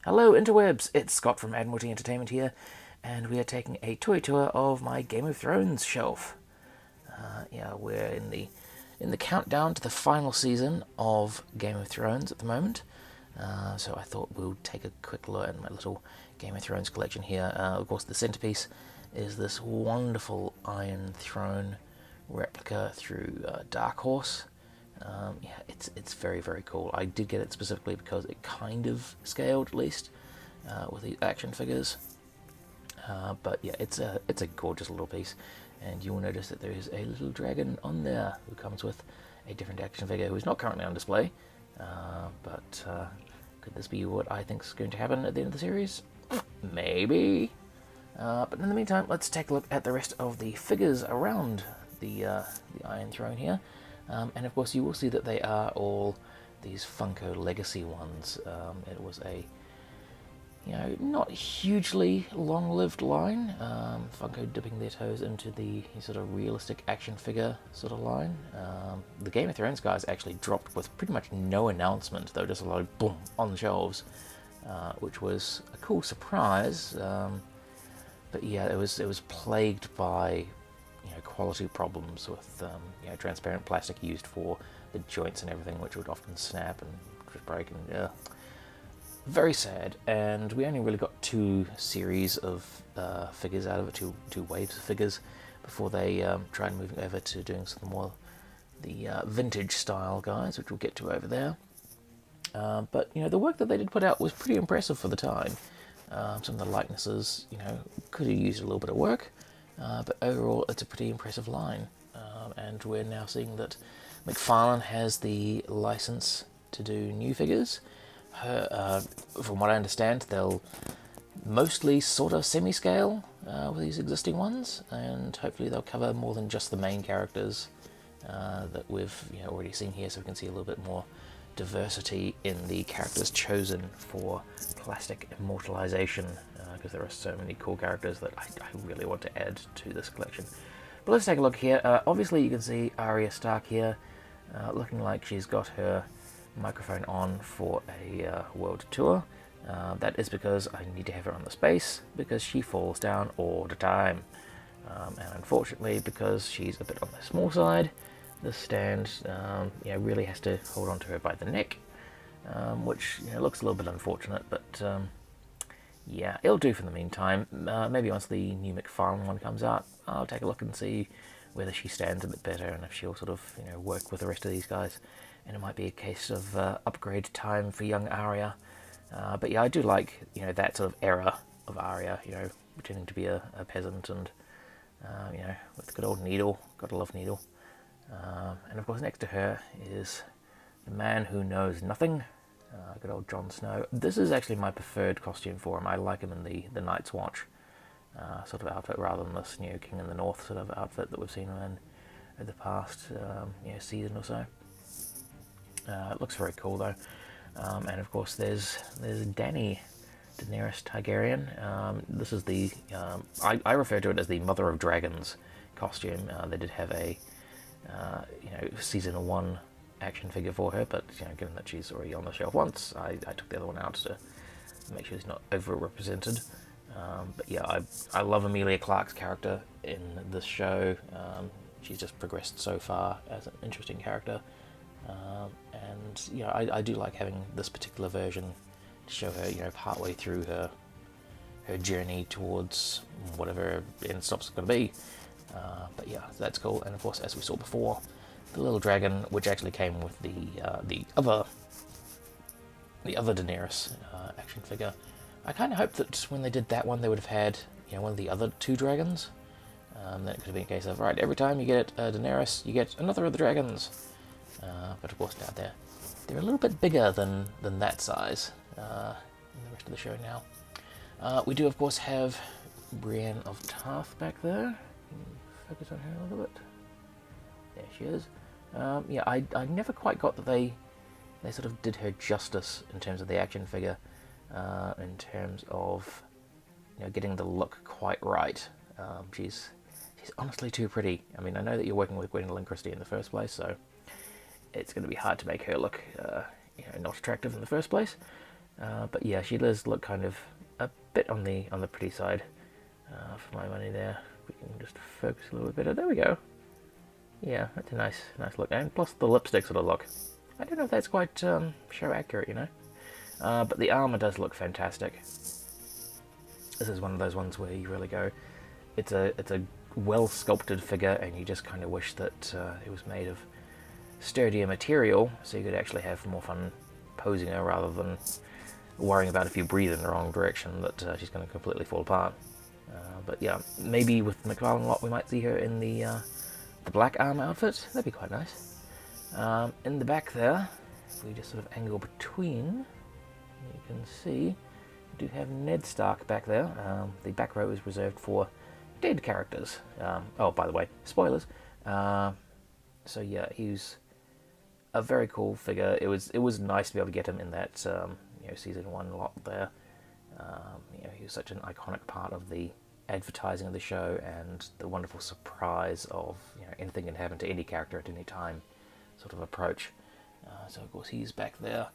Hello interwebs, it's Scott from Admiralty Entertainment here, and we are taking a toy tour of my Game of Thrones shelf. Yeah, we're in the countdown to the final season of Game of Thrones at the moment, so I thought we'll take a quick look at my little Game of Thrones collection here. Of course, the centerpiece is this wonderful Iron Throne replica through Dark Horse. Yeah, it's very, very cool. I did get it specifically because it kind of scaled, at least, with these action figures. But yeah, it's a gorgeous little piece, and you will notice that there is a little dragon on there who comes with a different action figure who is not currently on display. But could this be what I think is going to happen at the end of the series? Maybe. But in the meantime, let's take a look at the rest of the figures around the Iron Throne here. And of course you will see that they are all these Funko Legacy ones. It was a, not hugely long-lived line. Funko dipping their toes into the sort of realistic action figure sort of line. The Game of Thrones guys actually dropped with pretty much no announcement. They were just a lot of boom on the shelves, which was a cool surprise. But yeah, it was plagued by quality problems with transparent plastic used for the joints and everything, which would often snap and just break, and very sad. And we only really got two series of figures out of it, two waves of figures, before they tried moving over to doing some more the vintage style guys, which we'll get to over there. But the work that they did put out was pretty impressive for the time. Some of the likenesses, could have used a little bit of work. But overall, it's a pretty impressive line, and we're now seeing that McFarlane has the license to do new figures. From what I understand, they'll mostly sort of semi-scale with these existing ones, and hopefully they'll cover more than just the main characters that we've already seen here, so we can see a little bit more diversity in the characters chosen for plastic immortalization, because there are so many cool characters that I really want to add to this collection. But let's take a look here. Obviously you can see Arya Stark here, looking like she's got her microphone on for a world tour. That is because I need to have her on the space, because she falls down all the time. And unfortunately, because she's a bit on the small side, this stand really has to hold on to her by the neck, which looks a little bit unfortunate, but yeah, it'll do for the meantime. Maybe once the new McFarlane one comes out, I'll take a look and see whether she stands a bit better, and if she'll sort of work with the rest of these guys, and it might be a case of upgrade time for young Arya. But yeah, I do like that sort of era of Arya, pretending to be a peasant, and with the good old needle. Gotta love needle. And of course next to her is the man who knows nothing, good old Jon Snow. This is actually my preferred costume for him. I like him in the Night's Watch sort of outfit, rather than this King in the North sort of outfit that we've seen him in the past season or so. It looks very cool though. And of course there's Dany, Daenerys Targaryen. This is the I refer to it as the Mother of Dragons costume. They did have a season 1 action figure for her, but given that she's already on the shelf once, I took the other one out to make sure she's not over-represented. But yeah, I love Emilia Clarke's character in this show. She's just progressed so far as an interesting character, and I do like having this particular version to show her partway through her journey towards whatever end stop's going to be. But yeah, that's cool. And of course, as we saw before, the little dragon, which actually came with the other Daenerys action figure. I kind of hoped that when they did that one, they would have had one of the other two dragons. Then it could have been a case of, right, every time you get Daenerys, you get another of the dragons. But of course, now they're a little bit bigger than that size in the rest of the show now. We do, of course, have Brienne of Tarth back there. Focus on her a little bit. There she is. Yeah, I never quite got that they sort of did her justice in terms of the action figure, in terms of getting the look quite right. She's honestly too pretty. I mean, I know that you're working with Gwendolyn Christie in the first place, so it's going to be hard to make her look not attractive in the first place. But yeah, she does look kind of a bit on the pretty side for my money there. We can just focus a little bit better. There we go. Yeah, that's a nice look. And plus the lipstick sort of look. I don't know if that's quite show accurate, you know. But the armor does look fantastic. This is one of those ones where you really go, it's a well sculpted figure, and you just kind of wish that it was made of sturdier material, so you could actually have more fun posing her rather than worrying about if you breathe in the wrong direction that she's going to completely fall apart. But yeah, maybe with McFarlane lot we might see her in the black armor outfit. That'd be quite nice. In the back there, if we just sort of angle between, you can see we do have Ned Stark back there. The back row is reserved for dead characters. Oh, by the way, spoilers. So yeah, he's a very cool figure. It was nice to be able to get him in that season 1 lot there. He was such an iconic part of the advertising of the show, and the wonderful surprise of anything can happen to any character at any time sort of approach. So of course he's back there,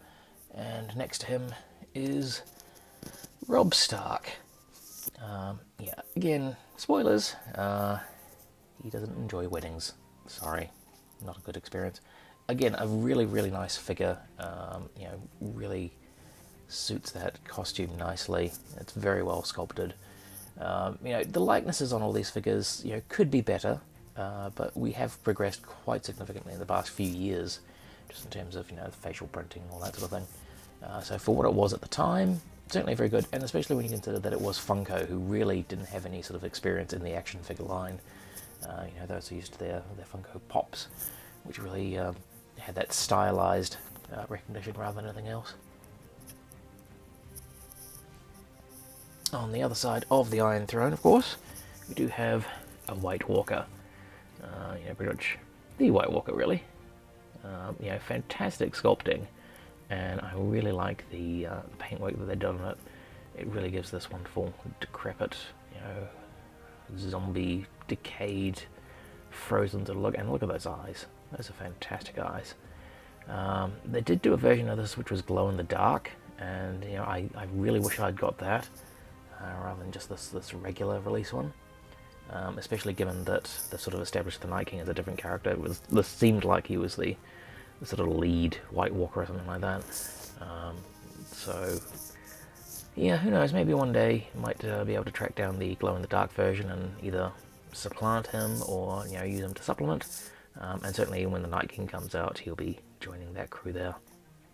and next to him is Robb Stark. Again, spoilers. He doesn't enjoy weddings. Sorry, not a good experience. Again, a really, really nice figure. Really suits that costume nicely. It's very well sculpted. The likenesses on all these figures, could be better, but we have progressed quite significantly in the past few years, just in terms of, the facial printing and all that sort of thing. So for what it was at the time, certainly very good, and especially when you consider that it was Funko, who really didn't have any sort of experience in the action figure line. Those who used their Funko Pops, which really had that stylized recognition rather than anything else. On the other side of the Iron Throne, of course, we do have a White Walker. Pretty much the White Walker, really. Fantastic sculpting, and I really like the paintwork that they've done on it. It really gives this wonderful, decrepit, zombie, decayed, frozen to look. And look at those eyes. Those are fantastic eyes. They did do a version of this which was glow in the dark, and I really wish I'd got that. Rather than just this regular release one, especially given that they sort of established the Night King as a different character. This seemed like he was the sort of lead White Walker or something like that. So yeah, who knows? Maybe one day you might be able to track down the glow in the dark version and either supplant him or use him to supplement. And certainly when the Night King comes out, he'll be joining that crew there.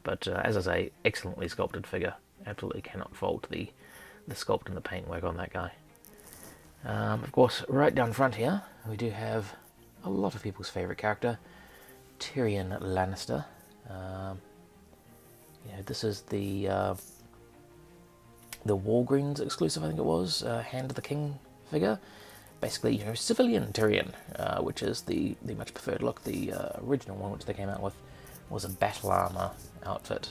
But as I say, excellently sculpted figure. Absolutely cannot fault the sculpt and the paintwork on that guy. Of course, right down front here, we do have a lot of people's favourite character, Tyrion Lannister. This is the Walgreens exclusive, I think it was, Hand of the King figure. Basically, civilian Tyrion, which is the much preferred look. The original one, which they came out with, was a battle armor outfit,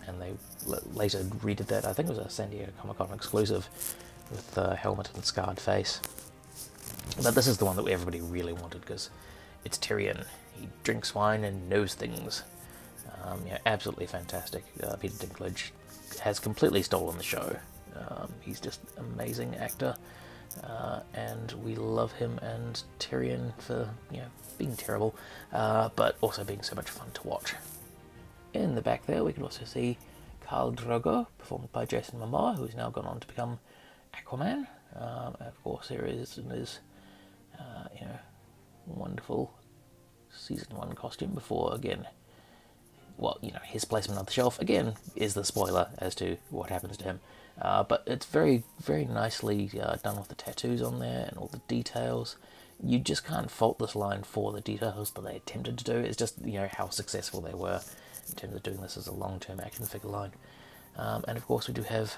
and they later redid that. I think it was a San Diego Comic-Con exclusive with helmet and scarred face. But this is the one that everybody really wanted because it's Tyrion. He drinks wine and knows things. Absolutely fantastic. Peter Dinklage has completely stolen the show. He's just an amazing actor, and we love him and Tyrion for being terrible, but also being so much fun to watch. In the back there, we can also see Khal Drogo, performed by Jason Momoa, who's now gone on to become Aquaman. And of course, here is in his, wonderful season 1 costume before, again, his placement on the shelf, again, is the spoiler as to what happens to him. But it's very, very nicely done with the tattoos on there and all the details. You just can't fault this line for the details that they attempted to do. It's just, how successful they were in terms of doing this as a long-term action figure line. And of course we do have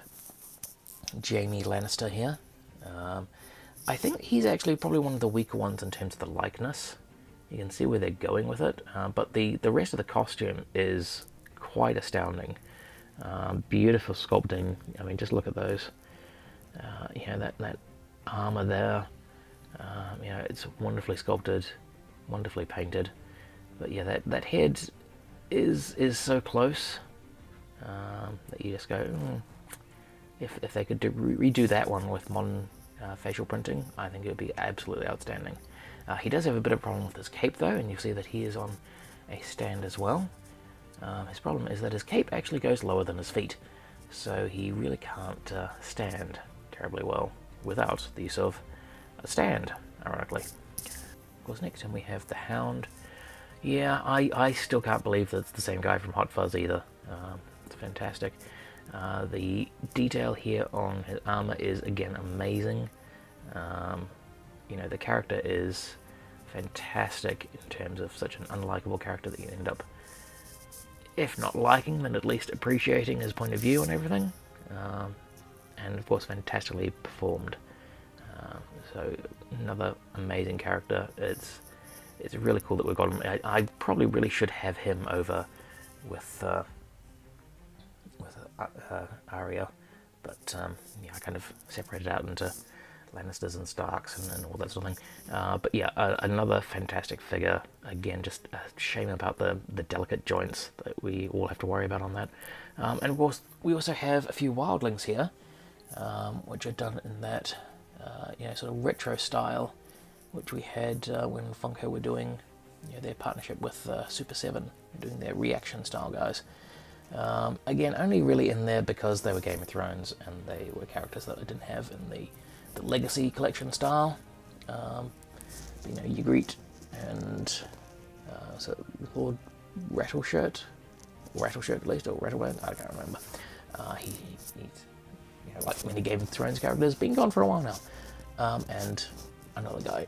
Jaime Lannister here. I think he's actually probably one of the weaker ones in terms of the likeness. You can see where they're going with it, but the rest of the costume is quite astounding. Beautiful sculpting. I mean, just look at those. That armor there. It's wonderfully sculpted, wonderfully painted. But yeah, that head is so close. that you just go, if they could redo that one with modern facial printing, I think it would be absolutely outstanding. He does have a bit of a problem with his cape though, and you'll see that he is on a stand as well. His problem is that his cape actually goes lower than his feet, so he really can't stand terribly well without the use of a stand, ironically. Of course, next time we have the Hound. Yeah, I still can't believe that it's the same guy from Hot Fuzz either. It's fantastic. The detail here on his armor is, again, amazing. You know, the character is fantastic in terms of such an unlikable character that you end up, if not liking, then at least appreciating his point of view and everything. And of course, fantastically performed. So another amazing character. It's really cool that we've got him. I probably really should have him over with Arya, but yeah, I kind of separated out into Lannisters and Starks and all that sort of thing. But yeah, another fantastic figure. Again, just a shame about the delicate joints that we all have to worry about on that. And of course, we also have a few wildlings here, which are done in that you know, sort of retro style, which we had when Funko were doing, you know, their partnership with Super 7, doing their reaction style guys. Again, only really in there because they were Game of Thrones and they were characters that I didn't have in the Legacy collection style. You know, Ygritte and so Lord Rattleshirt at least, or Rattleband, I can't remember. He's, you know, like many Game of Thrones characters, been gone for a while now. And another guy.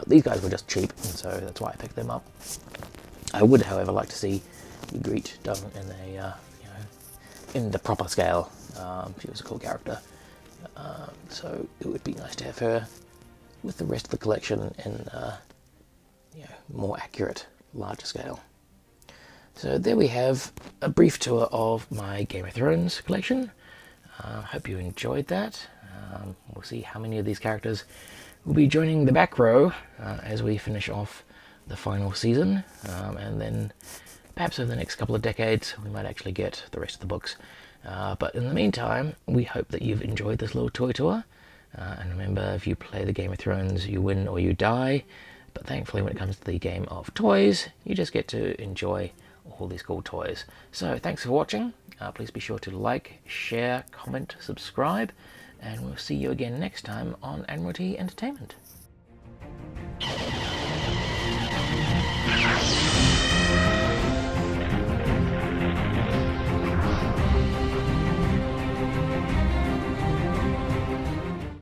These guys were just cheap, and so that's why I picked them up. I would, however, like to see Ygritte done in a you know, in the proper scale. She was a cool character, so it would be nice to have her with the rest of the collection in you know, more accurate, larger scale. So there we have a brief tour of my Game of Thrones collection. Hope you enjoyed that. We'll see how many of these characters will be joining the back row as we finish off the final season, and then perhaps over the next couple of decades we might actually get the rest of the books. But in the meantime, we hope that you've enjoyed this little toy tour. And remember, if you play the Game of Thrones, you win or you die. But thankfully, when it comes to the game of toys, you just get to enjoy all these cool toys. So thanks for watching. Please be sure to like, share, comment, subscribe, and we'll see you again next time on Admiralty Entertainment.